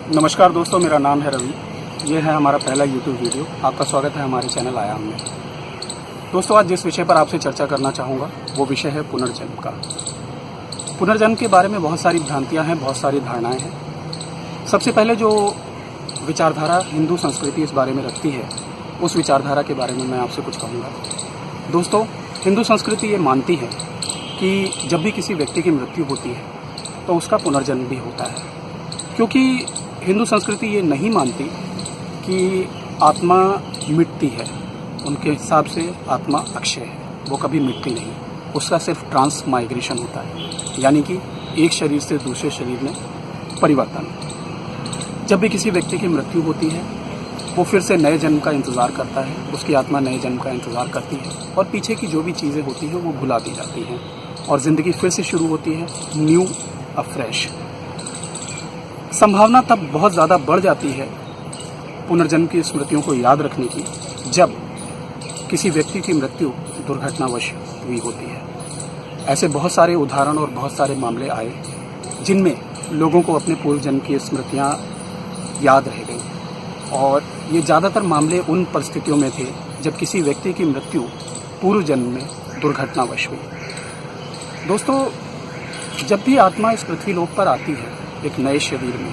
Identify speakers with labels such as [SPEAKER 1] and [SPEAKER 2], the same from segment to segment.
[SPEAKER 1] नमस्कार दोस्तों, मेरा नाम है रवि। ये है हमारा पहला YouTube वीडियो। आपका स्वागत है हमारे चैनल आयाम में। दोस्तों, आज जिस विषय पर आपसे चर्चा करना चाहूँगा वो विषय है पुनर्जन्म का। पुनर्जन्म के बारे में बहुत सारी भ्रांतियाँ हैं, बहुत सारी धारणाएँ हैं। सबसे पहले जो विचारधारा हिंदू संस्कृति इस बारे में रखती है, उस विचारधारा के बारे में मैं आपसे कुछ कहूँगा। दोस्तों, हिंदू संस्कृति ये मानती है कि जब भी किसी व्यक्ति की मृत्यु होती है तो उसका पुनर्जन्म भी होता है, क्योंकि हिंदू संस्कृति ये नहीं मानती कि आत्मा मिटती है। उनके हिसाब से आत्मा अक्षय है, वो कभी मिटती नहीं। उसका सिर्फ ट्रांस माइग्रेशन होता है, यानी कि एक शरीर से दूसरे शरीर में परिवर्तन। जब भी किसी व्यक्ति की मृत्यु होती है, वो फिर से नए जन्म का इंतज़ार करता है। उसकी आत्मा नए जन्म का इंतज़ार करती है और पीछे की जो भी चीज़ें होती हैं वो भुला दी जाती हैं और ज़िंदगी फिर से शुरू होती है, न्यू अफ्रेश। संभावना तब बहुत ज़्यादा बढ़ जाती है पुनर्जन्म की स्मृतियों को याद रखने की, जब किसी व्यक्ति की मृत्यु दुर्घटनावश हुई होती है। ऐसे बहुत सारे उदाहरण और बहुत सारे मामले आए जिनमें लोगों को अपने पूर्व जन्म की स्मृतियाँ याद रह गई, और ये ज़्यादातर मामले उन परिस्थितियों में थे जब किसी व्यक्ति की मृत्यु पूर्व जन्म में दुर्घटनावश हुई। दोस्तों, जब भी आत्मा इस पृथ्वी लोक पर आती है एक नए शरीर में,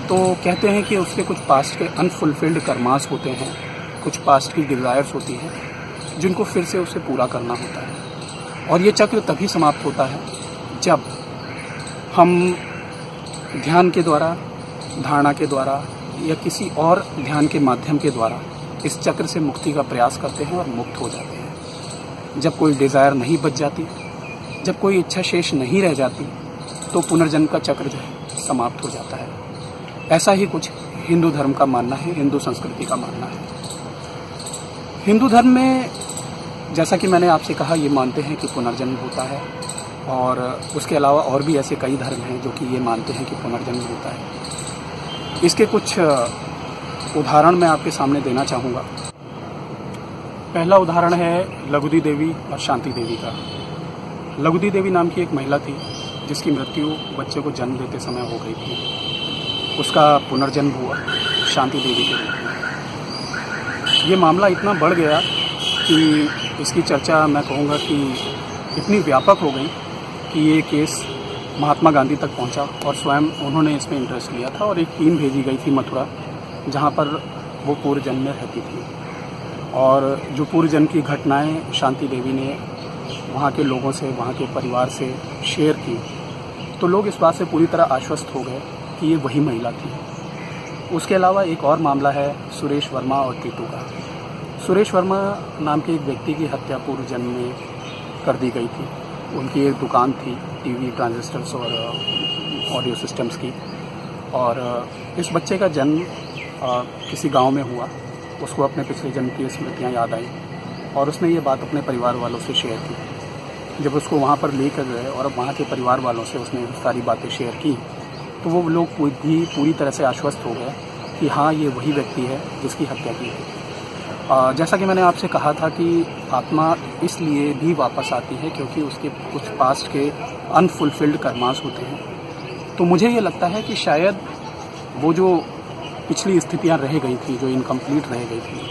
[SPEAKER 1] तो कहते हैं कि उसके कुछ पास्ट के अनफुलफिल्ड कर्मास होते हैं, कुछ पास्ट की डिज़ायर्स होती हैं जिनको फिर से उसे पूरा करना होता है। और ये चक्र तभी समाप्त होता है जब हम ध्यान के द्वारा, धारणा के द्वारा या किसी और ध्यान के माध्यम के द्वारा इस चक्र से मुक्ति का प्रयास करते हैं और मुक्त हो जाते हैं। जब कोई डिज़ायर नहीं बच जाती, जब कोई इच्छा शेष नहीं रह जाती, तो पुनर्जन्म का चक्र जो है समाप्त हो जाता है। ऐसा ही कुछ हिंदू धर्म का मानना है, हिंदू संस्कृति का मानना है। हिंदू धर्म में, जैसा कि मैंने आपसे कहा, ये मानते हैं कि पुनर्जन्म होता है, और उसके अलावा और भी ऐसे कई धर्म हैं जो कि ये मानते हैं कि पुनर्जन्म होता है। इसके कुछ उदाहरण मैं आपके सामने देना चाहूँगा। पहला उदाहरण है लगुदी देवी और शांति देवी का। लगुदी देवी नाम की एक महिला थी जिसकी मृत्यु बच्चे को जन्म देते समय हो गई थी। उसका पुनर्जन्म हुआ शांति देवी के रूप में। ये मामला इतना बढ़ गया कि इसकी चर्चा, मैं कहूँगा कि इतनी व्यापक हो गई कि ये केस महात्मा गांधी तक पहुंचा और स्वयं उन्होंने इसमें इंटरेस्ट लिया था, और एक टीम भेजी गई थी मथुरा, जहां पर वो पूर्व जन्म में रहती थी। और जो पूर्व जन्म की घटनाएं शांति देवी ने वहाँ के लोगों से, वहाँ के परिवार से शेयर की, तो लोग इस बात से पूरी तरह आश्वस्त हो गए कि ये वही महिला थी। उसके अलावा एक और मामला है सुरेश वर्मा और टीटू का। सुरेश वर्मा नाम के एक व्यक्ति की हत्या पूर्व जन्म में कर दी गई थी। उनकी एक दुकान थी टीवी, ट्रांजिस्टर्स और ऑडियो सिस्टम्स की, और इस बच्चे का जन्म किसी गांव में हुआ। उसको अपने पिछले जन्म की स्मृतियाँ याद आई और उसने ये बात अपने परिवार वालों से शेयर की। जब उसको वहाँ पर लेकर गए और अब वहाँ के परिवार वालों से उसने सारी बातें शेयर की, तो वो लोग भी पूरी तरह से आश्वस्त हो गए कि हाँ, ये वही व्यक्ति है जिसकी हत्या की थी। जैसा कि मैंने आपसे कहा था कि आत्मा इसलिए भी वापस आती है क्योंकि उसके कुछ पास्ट के अनफुलफिल्ड कर्मास होते हैं। तो मुझे ये लगता है कि शायद वो जो पिछली स्थितियाँ रह गई थी, जो इनकम्प्लीट रह गई थी,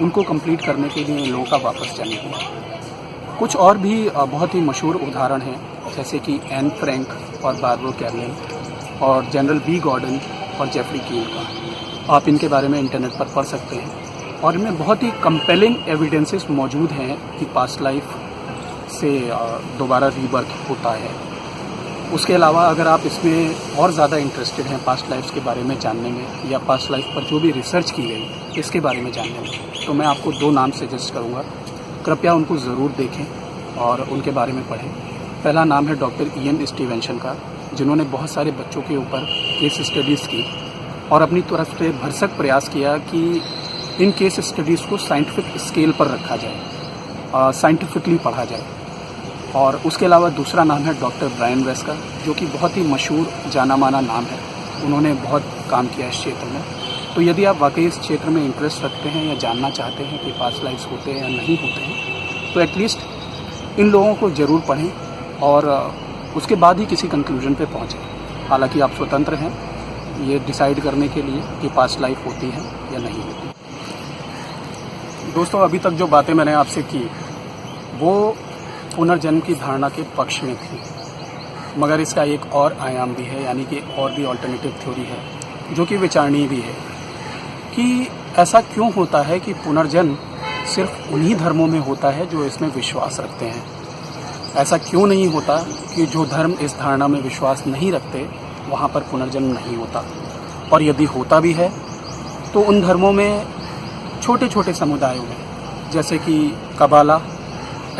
[SPEAKER 1] उनको कंप्लीट करने के लिए इन लोगों का वापस जाने हुआ। कुछ और भी बहुत ही मशहूर उदाहरण हैं, जैसे कि एन फ्रैंक और बारबरा कैरोलिन और जनरल बी गॉर्डन और जेफरी कील का। आप इनके बारे में इंटरनेट पर पढ़ सकते हैं, और इनमें बहुत ही कंपेलिंग एविडेंसेस मौजूद हैं कि पास्ट लाइफ से दोबारा रीबर्थ होता है। उसके अलावा अगर आप इसमें और ज़्यादा इंटरेस्टेड हैं, पास्ट लाइफ्स के बारे में जानने में, या पास्ट लाइफ पर जो भी रिसर्च की गई इसके बारे में जानने में, तो मैं आपको 2 नाम सजेस्ट करूँगा। कृपया उनको ज़रूर देखें और उनके बारे में पढ़ें। पहला नाम है डॉक्टर इयन स्टीवेंसन का, जिन्होंने बहुत सारे बच्चों के ऊपर केस स्टडीज़ की और अपनी तरफ से भरसक प्रयास किया कि इन केस स्टडीज़ को साइंटिफिक स्केल पर रखा जाए, साइंटिफिकली पढ़ा जाए। और उसके अलावा दूसरा नाम है डॉक्टर ब्रायन वेस का, जो कि बहुत ही मशहूर जाना माना नाम है। उन्होंने बहुत काम किया इस क्षेत्र में। तो यदि आप वाकई इस क्षेत्र में इंटरेस्ट रखते हैं या जानना चाहते हैं कि पास्ट लाइफ्स होते हैं या नहीं होते हैं, तो एटलीस्ट इन लोगों को ज़रूर पढ़ें और उसके बाद ही किसी कंक्लूजन पे पहुँचें। हालांकि आप स्वतंत्र हैं, ये डिसाइड करने के लिए कि पास्ट लाइफ होती है या नहीं होती। दोस्तों, अभी तक जो बातें मैंने आपसे की वो पुनर्जन्म की धारणा के पक्ष में थी, मगर इसका एक और आयाम भी है, यानी कि और भी ऑल्टरनेटिव थ्योरी है जो कि विचारणीय भी है कि ऐसा क्यों होता है कि पुनर्जन्म सिर्फ उन्हीं धर्मों में होता है जो इसमें विश्वास रखते हैं। ऐसा क्यों नहीं होता कि जो धर्म इस धारणा में विश्वास नहीं रखते वहाँ पर पुनर्जन्म नहीं होता, और यदि होता भी है तो उन धर्मों में छोटे छोटे समुदायों में, जैसे कि कबाला,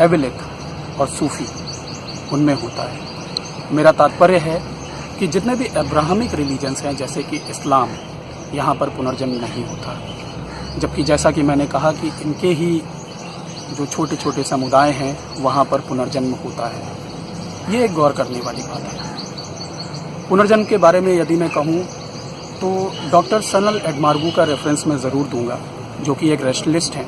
[SPEAKER 1] एबिलिक और सूफी, उनमें होता है। मेरा तात्पर्य है कि जितने भी अब्राहमिक रिलीजन्स हैं जैसे कि इस्लाम, यहाँ पर पुनर्जन्म नहीं होता, जबकि जैसा कि मैंने कहा कि इनके ही जो छोटे छोटे समुदाय हैं वहाँ पर पुनर्जन्म होता है। ये एक गौर करने वाली बात है। पुनर्जन्म के बारे में यदि मैं कहूँ तो डॉक्टर सनल एडमार्गू का रेफरेंस मैं ज़रूर दूंगा, जो कि एक रेस्टलिस्ट हैं।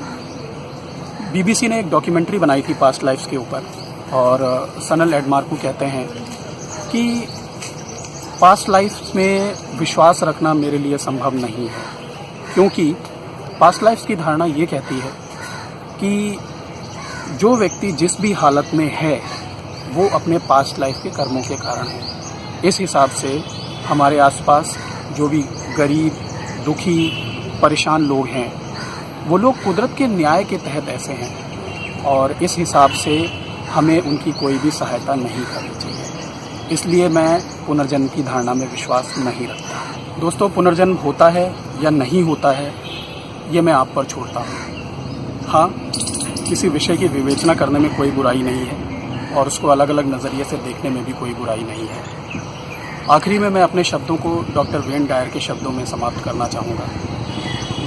[SPEAKER 1] बीबीसी ने एक डॉक्यूमेंट्री बनाई थी पास्ट लाइफ्स के ऊपर, और सनल एडमार्गू कहते हैं कि पास्ट लाइफ्स में विश्वास रखना मेरे लिए संभव नहीं है, क्योंकि पास्ट लाइफ्स की धारणा ये कहती है कि जो व्यक्ति जिस भी हालत में है वो अपने पास्ट लाइफ के कर्मों के कारण है। इस हिसाब से हमारे आसपास जो भी गरीब, दुखी, परेशान लोग हैं वो लोग कुदरत के न्याय के तहत ऐसे हैं, और इस हिसाब से हमें उनकी कोई भी सहायता नहीं करनी चाहिए। इसलिए मैं पुनर्जन्म की धारणा में विश्वास नहीं रखता। दोस्तों, पुनर्जन्म होता है या नहीं होता है ये मैं आप पर छोड़ता हूँ। हाँ, किसी विषय की विवेचना करने में कोई बुराई नहीं है, और उसको अलग अलग नज़रिए से देखने में भी कोई बुराई नहीं है। आखिरी में मैं अपने शब्दों को डॉक्टर वेन डायर के शब्दों में समाप्त करना चाहूँगा,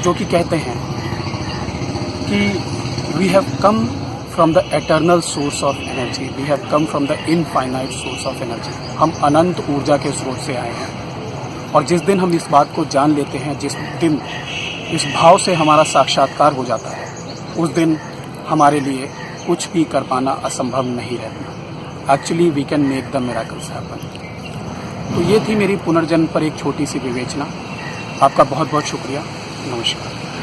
[SPEAKER 1] जो कि कहते हैं कि we have come from the eternal source of energy, we have come from the infinite source of energy. हम अनंत ऊर्जा के स्रोत से आए हैं, और जिस दिन हम इस बात को जान लेते हैं, जिस दिन इस भाव से हमारा साक्षात्कार हो जाता है, उस दिन हमारे लिए कुछ भी कर पाना असंभव नहीं रहता। Actually we can make the miracles happen. तो ये थी मेरी पुनर्जन्म पर एक छोटी सी विवेचना। आपका बहुत बहुत शुक्रिया। नमस्कार।